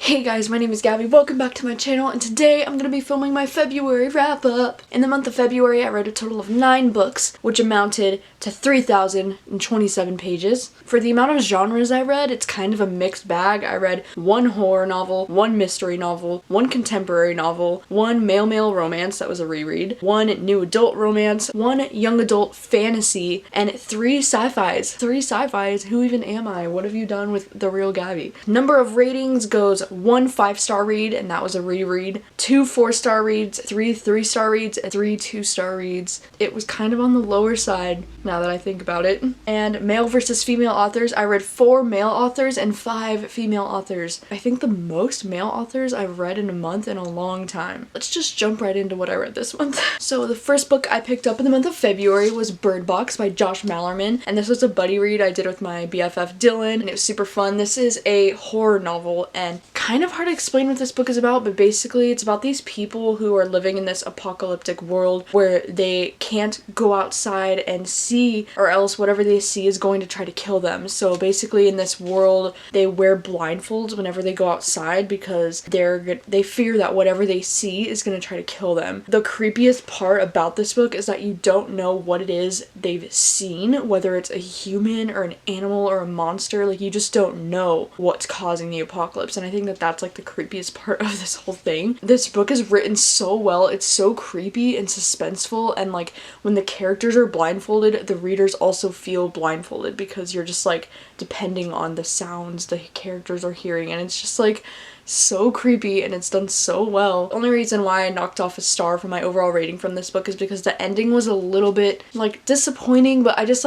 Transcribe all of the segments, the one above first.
Hey guys, my name is Gabby, welcome back to my channel, and today I'm going to be filming my February wrap-up. In the month of February, I read a total of 9 books, which amounted to 3,027 pages. For the amount of genres I read, it's kind of a mixed bag. I read 1 horror novel, 1 mystery novel, 1 contemporary novel, 1 male-male romance, that was a reread, 1 new adult romance, 1 young adult fantasy, and 3 sci-fis. 3 sci-fis? Who even am I? What have you done with the real Gabby? Number of ratings goes 1 5-star read, and that was a reread, 2 4-star reads, 3 3-star reads, and 3 2-star reads. It was kind of on the lower side now that I think about it. And male versus female authors, I read 4 male authors and 5 female authors. I think the most male authors I've read in a month in a long time. Let's just jump right into what I read this month. So the first book I picked up in the month of February was Bird Box by Josh Malerman, and this was a buddy read I did with my BFF Dylan, and it was super fun. This is a horror novel, and kind of hard to explain what this book is about, but basically it's about these people who are living in this apocalyptic world where they can't go outside and see, or else whatever they see is going to try to kill them. So basically in this world they wear blindfolds whenever they go outside because they fear that whatever they see is going to try to kill them. The creepiest part about this book is that you don't know what it is they've seen, whether it's a human or an animal or a monster. Like, you just don't know what's causing the apocalypse, and I think that that's like the creepiest part of this whole thing. This book is written so well. It's so creepy and suspenseful, and like when the characters are blindfolded, the readers also feel blindfolded because you're just like depending on the sounds the characters are hearing, and it's just like so creepy, and it's done so well. The only reason why I knocked off a star for my overall rating from this book is because the ending was a little bit like disappointing, but I just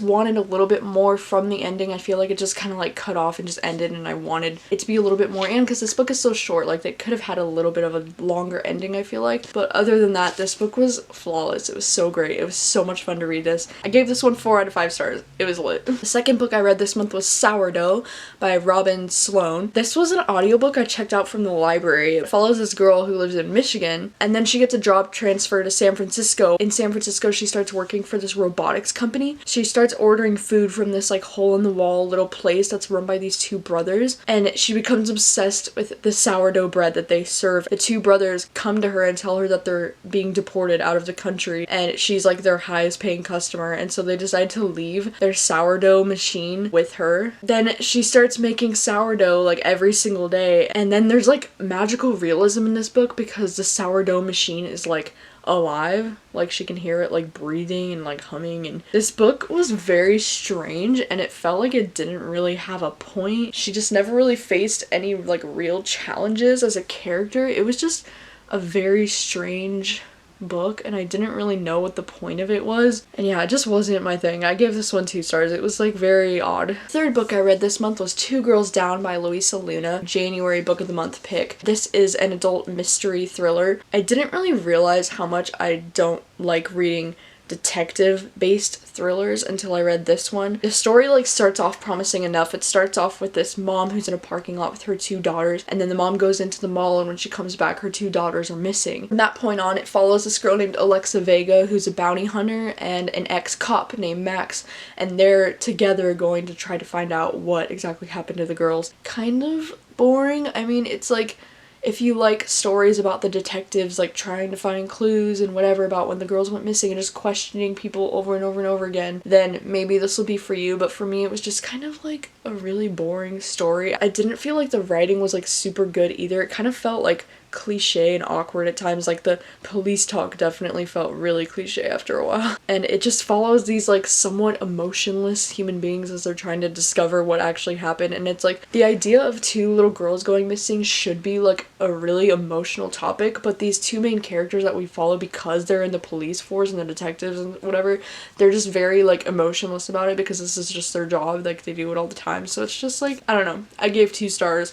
wanted a little bit more from the ending. I feel like it just kind of like cut off and just ended, and I wanted it to be a little bit more, and because this book is so short, like they could have had a little bit of a longer ending, I feel like. But other than that, this book was flawless. It was so great. It was so much fun to read this. I gave this one 4 out of 5 stars. It was lit. The second book I read this month was Sourdough by Sloan. This was an audiobook I checked out from the library. It follows this girl who lives in Michigan, and then she gets a job transfer to San Francisco. In San Francisco, she starts working for this robotics company. She starts ordering food from this like hole-in-the-wall little place that's run by these 2 brothers, and she becomes obsessed with the sourdough bread that they serve. The 2 brothers come to her and tell her that they're being deported out of the country, and she's like their highest paying customer, and so they decide to leave their sourdough machine with her. Then she starts making sourdough like every single day, and then there's like magical realism in this book because the sourdough machine is like alive, like she can hear it like breathing and like humming, and this book was very strange, and it felt like it didn't really have a point. She just never really faced any like real challenges as a character. It was just a very strange book, and I didn't really know what the point of it was, and yeah, it just wasn't my thing. I gave this one 2 stars. It was like very odd. Third book I read this month was 2 Girls Down by Louisa, January book of the month pick. This is an adult mystery thriller. I didn't really realize how much I don't like reading detective-based thrillers until I read this one. The story like starts off promising enough. It starts off with this mom who's in a parking lot with her 2 daughters, and then the mom goes into the mall, and when she comes back, her 2 daughters are missing. From that point on, it follows this girl named Alexa Vega, who's a bounty hunter, and an ex-cop named Max, and they're together going to try to find out what exactly happened to the girls. Kind of boring. I mean, it's like, if you like stories about the detectives like trying to find clues and whatever about when the girls went missing and just questioning people over and over and over again, then maybe this will be for you. But for me, it was just kind of like a really boring story. I didn't feel like the writing was like super good either. It kind of felt like cliche and awkward at times. Like the police talk definitely felt really cliche after a while, and it just follows these like somewhat emotionless human beings as they're trying to discover what actually happened. And it's like the idea of 2 little girls going missing should be like a really emotional topic, but these 2 main characters that we follow, because they're in the police force and the detectives and whatever, they're just very like emotionless about it because this is just their job. Like, they do it all the time. So it's just like, I don't know. I gave 2 stars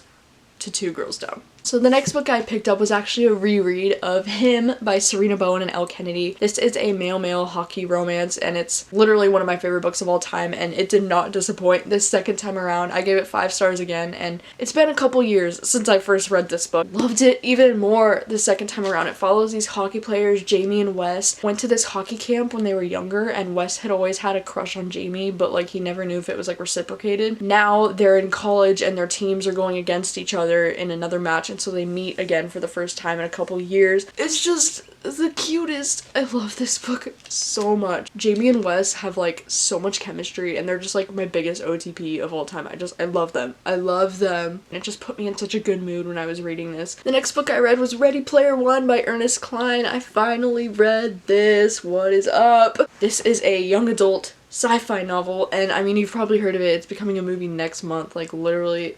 to 2 Girls Down. So the next book I picked up was actually a reread of Him by Sarina, Bowen, and Elle Kennedy. This is a male-male hockey romance, and it's literally one of my favorite books of all time, and it did not disappoint this second time around. I gave it 5 stars again, and it's been a couple years since I first read this book. Loved it even more the second time around. It follows these hockey players, Jamie and Wes, went to this hockey camp when they were younger, and Wes had always had a crush on Jamie, but like he never knew if it was like reciprocated. Now they're in college and their teams are going against each other in another match, and so they meet again for the first time in a couple years. It's just the cutest. I love this book so much. Jamie and Wes have like so much chemistry, and they're just like my biggest OTP of all time. I love them. I love them. And it just put me in such a good mood when I was reading this. The next book I read was Ready Player One by Ernest Cline. I finally read this. What is up? This is a young adult sci-fi novel, and I mean, you've probably heard of it. It's becoming a movie next month. Like literally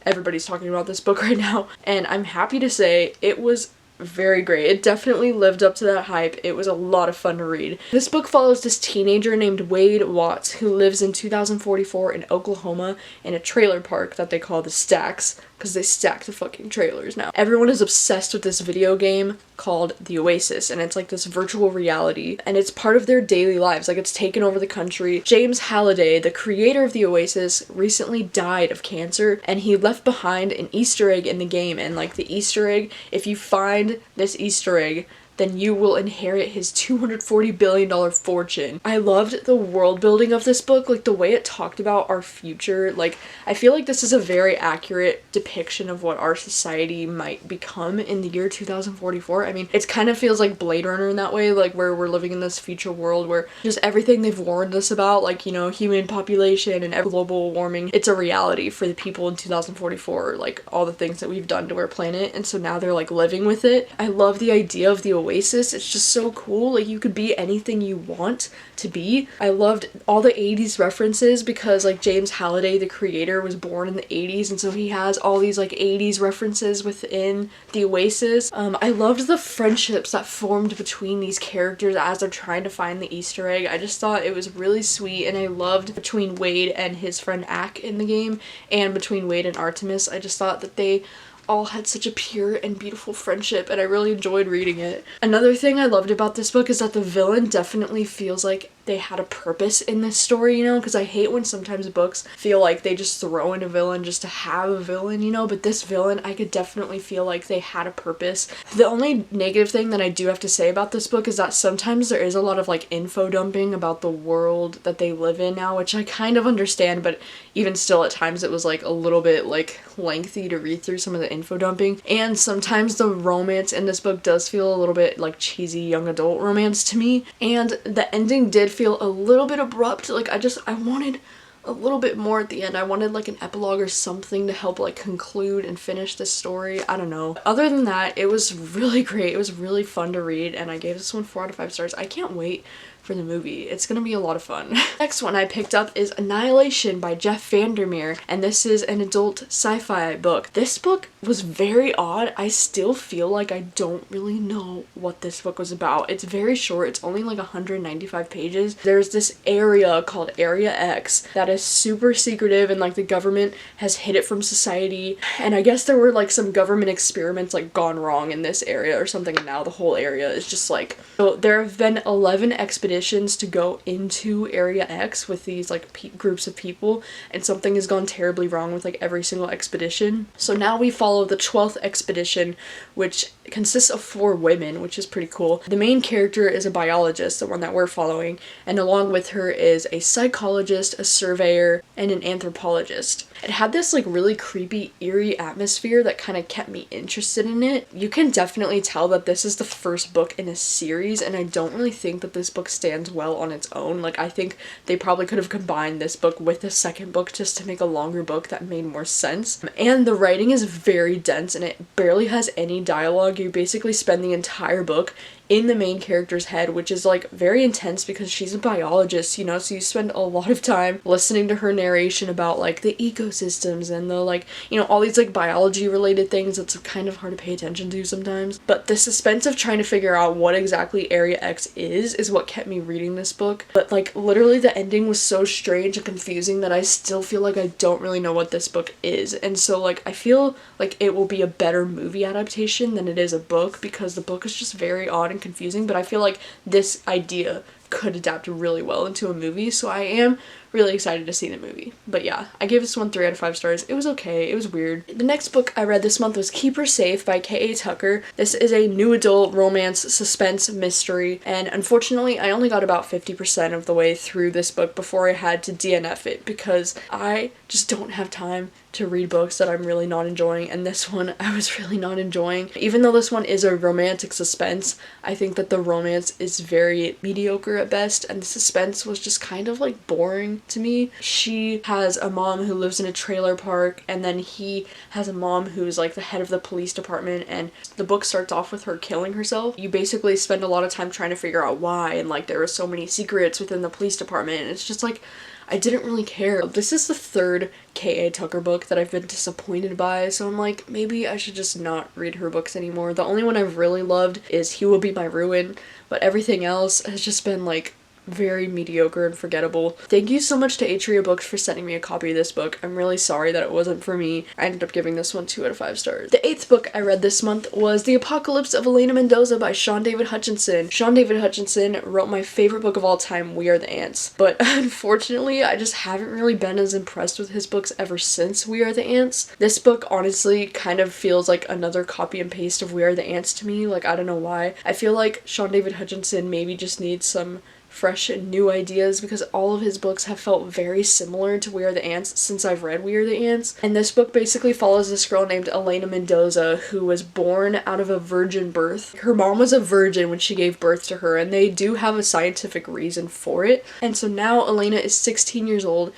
everybody's talking about this book right now, and I'm happy to say it was very great. It definitely lived up to that hype. It was a lot of fun to read. This book follows this teenager named Wade Watts who lives in 2044 in Oklahoma in a trailer park that they call the Stacks, because they stack the fucking trailers now. Everyone is obsessed with this video game called The Oasis, and it's like this virtual reality, and it's part of their daily lives. Like, it's taken over the country. James Halliday, the creator of The Oasis, recently died of cancer, and he left behind an Easter egg in the game, and like the Easter egg, if you find this Easter egg, then you will inherit his $240 billion fortune. I loved the world building of this book, like the way it talked about our future. Like, I feel like this is a very accurate depiction of what our society might become in the year 2044. I mean, it kind of feels like Blade Runner in that way, like where we're living in this future world where just everything they've warned us about, like, you know, human population and global warming, it's a reality for the people in 2044, like all the things that we've done to our planet, and so now they're like living with it. I love the idea of the Oasis. It's just so cool. Like, you could be anything you want to be. I loved all the 80s references because like James Halliday, the creator, was born in the 80s, and so he has all these like 80s references within the Oasis. I loved the friendships that formed between these characters as they're trying to find the Easter egg. I just thought it was really sweet, and I loved between Wade and his friend Ack in the game, and between Wade and Artemis. I just thought that they all had such a pure and beautiful friendship, and I really enjoyed reading it. Another thing I loved about this book is that the villain definitely feels like they had a purpose in this story, you know, because I hate when sometimes books feel like they just throw in a villain just to have a villain, you know, but this villain, I could definitely feel like they had a purpose. The only negative thing that I do have to say about this book is that sometimes there is a lot of like info dumping about the world that they live in now, which I kind of understand, but even still at times it was like a little bit like lengthy to read through some of the info dumping, and sometimes the romance in this book does feel a little bit like cheesy young adult romance to me, and the ending did feel a little bit abrupt. Like, I wanted a little bit more at the end. I wanted like an epilogue or something to help like conclude and finish this story. I don't know. Other than that, it was really great. It was really fun to read, and I gave this one 4 out of 5 stars. I can't wait for the movie. It's gonna be a lot of fun. Next one I picked up is Annihilation by Jeff Vandermeer, and this is an adult sci-fi book. This book was very odd. I still feel like I don't really know what this book was about. It's very short. It's only like 195 pages. There's this area called Area X that is super secretive, and like the government has hid it from society, and I guess there were like some government experiments like gone wrong in this area or something, and now the whole area is just like, so there have been 11 expeditions to go into Area X with these like groups of people, and something has gone terribly wrong with like every single expedition. So now we follow the 12th expedition, which consists of 4 women, which is pretty cool. The main character is a biologist, the one that we're following, and along with her is a psychologist, a surveyor, and an anthropologist. It had this like really creepy, eerie atmosphere that kind of kept me interested in it. You can definitely tell that this is the first book in a series, and I don't really think that this book stands well on its own. Like, I think they probably could have combined this book with the second book just to make a longer book that made more sense. And the writing is very dense, and it barely has any dialogue. You basically spend the entire book in the main character's head, which is like very intense because she's a biologist, you know, so you spend a lot of time listening to her narration about like the ecosystems and the like, you know, all these like biology related things that's kind of hard to pay attention to sometimes. But the suspense of trying to figure out what exactly Area X is what kept me reading this book. But like literally the ending was so strange and confusing that I still feel like I don't really know what this book is. And so like I feel like it will be a better movie adaptation than it is a book, because the book is just very odd and confusing, but I feel like this idea could adapt really well into a movie, so I am really excited to see the movie. But yeah, I gave this one 3 out of 5 stars. It was okay, it was weird. The next book I read this month was Keep Her Safe by K.A. Tucker. This is a new adult romance suspense mystery, and unfortunately I only got about 50% of the way through this book before I had to DNF it, because I just don't have time to read books that I'm really not enjoying, and this one I was really not enjoying. Even though this one is a romantic suspense, I think that the romance is very mediocre at best, and the suspense was just kind of like boring to me. She has a mom who lives in a trailer park, and then he has a mom who's like the head of the police department, and the book starts off with her killing herself. You basically spend a lot of time trying to figure out why, and like there are so many secrets within the police department, and it's just like I didn't really care. This is the third K.A. Tucker book that I've been disappointed by, so I'm like, maybe I should just not read her books anymore. The only one I've really loved is He Will Be My Ruin, but everything else has just been like very mediocre and forgettable. Thank you so much to Atria Books for sending me a copy of this book. I'm really sorry that it wasn't for me. I ended up giving this one 2 out of 5 stars. The 8th book I read this month was The Apocalypse of Elena Mendoza by Sean David Hutchinson. Sean David Hutchinson wrote my favorite book of all time, We Are the Ants, but unfortunately I just haven't really been as impressed with his books ever since We Are the Ants. This book honestly kind of feels like another copy and paste of We Are the Ants to me. Like, I don't know why. I feel like Sean David Hutchinson maybe just needs some fresh and new ideas, because all of his books have felt very similar to We Are the Ants since I've read We Are the Ants. And this book basically follows this girl named Elena Mendoza who was born out of a virgin birth. Her mom was a virgin when she gave birth to her, and they do have a scientific reason for it. And so now Elena is 16 years old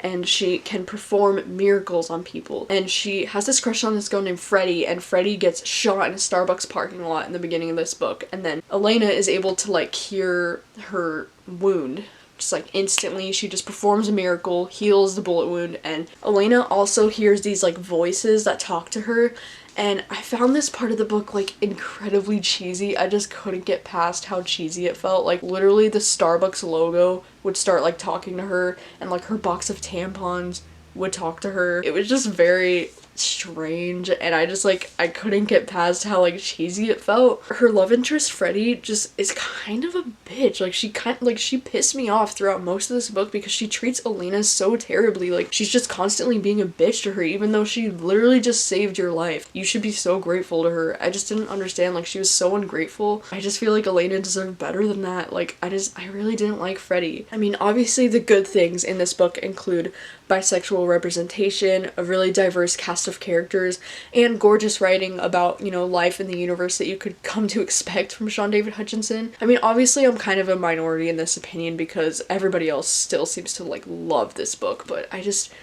and she can perform miracles on people. And she has this crush on this girl named Freddie, and Freddie gets shot in a Starbucks parking lot in the beginning of this book. And then Elena is able to like cure her wound. Just like instantly, she just performs a miracle, heals the bullet wound, and Elena also hears these like voices that talk to her. And I found this part of the book like incredibly cheesy. I just couldn't get past how cheesy it felt. Like literally the Starbucks logo would start like talking to her, and like her box of tampons would talk to her. It was just very strange, and I couldn't get past how like cheesy it felt. Her love interest Freddie just is kind of a bitch. Like she pissed me off throughout most of this book because she treats Elena so terribly. Like she's just constantly being a bitch to her, even though she literally just saved your life. You should be so grateful to her. I just didn't understand, like she was so ungrateful. I just feel like Elena deserved better than that. Like I really didn't like Freddie. I mean, obviously the good things in this book include bisexual representation, a really diverse cast of characters, and gorgeous writing about, you know, life in the universe that you could come to expect from Sean David Hutchinson. I mean, obviously I'm kind of a minority in this opinion because everybody else still seems to like love this book, but I just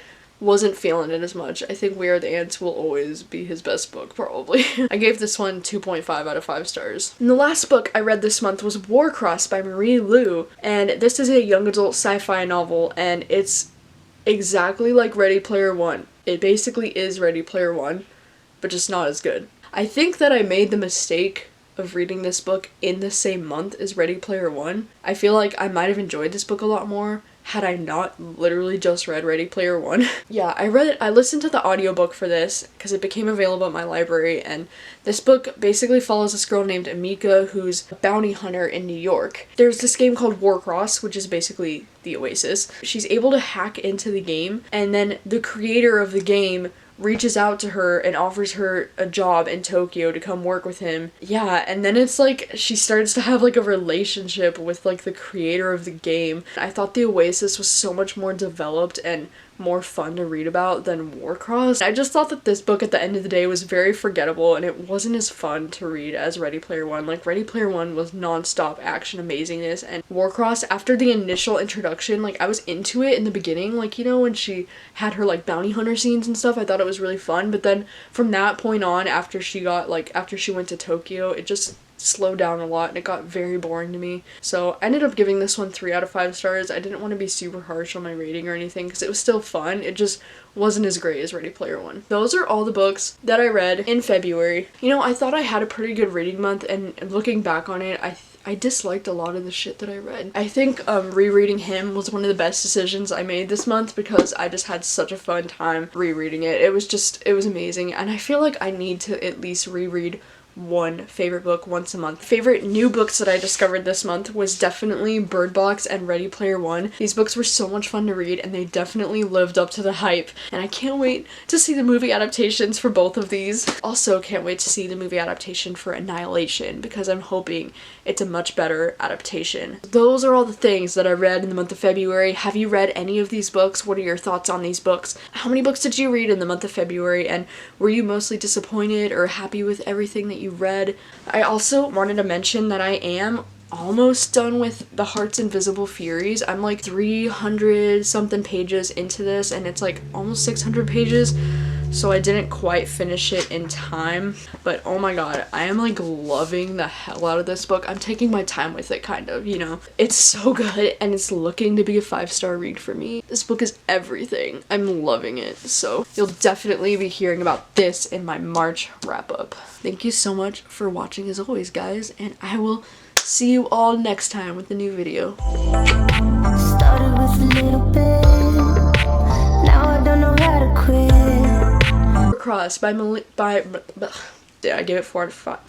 wasn't feeling it as much. I think We Are the Ants will always be his best book, probably. I gave this one 2.5 out of 5 stars. And the last book I read this month was Warcross by Marie Lu, and this is a young adult sci-fi novel, and it's exactly like Ready Player One. It basically is Ready Player One, but just not as good. I think that I made the mistake of reading this book in the same month as Ready Player One. I feel like I might have enjoyed this book a lot more had I not literally just read Ready Player One. Yeah, I listened to the audiobook for this because it became available at my library, and this book basically follows this girl named Amika who's a bounty hunter in New York. There's this game called Warcross, which is basically the Oasis. She's able to hack into the game, and then the creator of the game reaches out to her and offers her a job in Tokyo to come work with him. Yeah, and then it's like she starts to have like a relationship with like the creator of the game. I thought the Oasis was so much more developed and more fun to read about than Warcross. I just thought that this book at the end of the day was very forgettable, and it wasn't as fun to read as Ready Player One. Like Ready Player One was non-stop action amazingness, and Warcross, after the initial introduction, like I was into it in the beginning, like, you know, when she had her like bounty hunter scenes and stuff, I thought it was really fun, but then from that point on, after she went to Tokyo, it just slowed down a lot and it got very boring to me. So I ended up giving this one 3 out of 5 stars. I didn't want to be super harsh on my rating or anything because it was still fun. It just wasn't as great as Ready Player One. Those are all the books that I read in February. You know, I thought I had a pretty good reading month, and looking back on it, I disliked a lot of the shit that I read. I think rereading him was one of the best decisions I made this month because I just had such a fun time rereading it. It was amazing, and I feel like I need to at least reread one favorite book once a month. Favorite new books that I discovered this month was definitely Bird Box and Ready Player One. These books were so much fun to read and they definitely lived up to the hype, and I can't wait to see the movie adaptations for both of these. Also can't wait to see the movie adaptation for Annihilation because I'm hoping it's a much better adaptation. Those are all the things that I read in the month of February. Have you read any of these books? What are your thoughts on these books? How many books did you read in the month of February, and were you mostly disappointed or happy with everything that you read? I also wanted to mention that I am almost done with The Heart's Invisible Furies. I'm like 300 something pages into this and it's like almost 600 pages, so I didn't quite finish it in time, but oh my god, I am like loving the hell out of this book. I'm taking my time with it, kind of, you know. It's so good and it's looking to be a 5-star read for me. This book is everything. I'm loving it, so you'll definitely be hearing about this in my March wrap up. Thank you so much for watching as always, guys, and I will see you all next time with a new video. Started with a little bit, now I don't know how to quit. Warcross by did I give it 4 out of 5?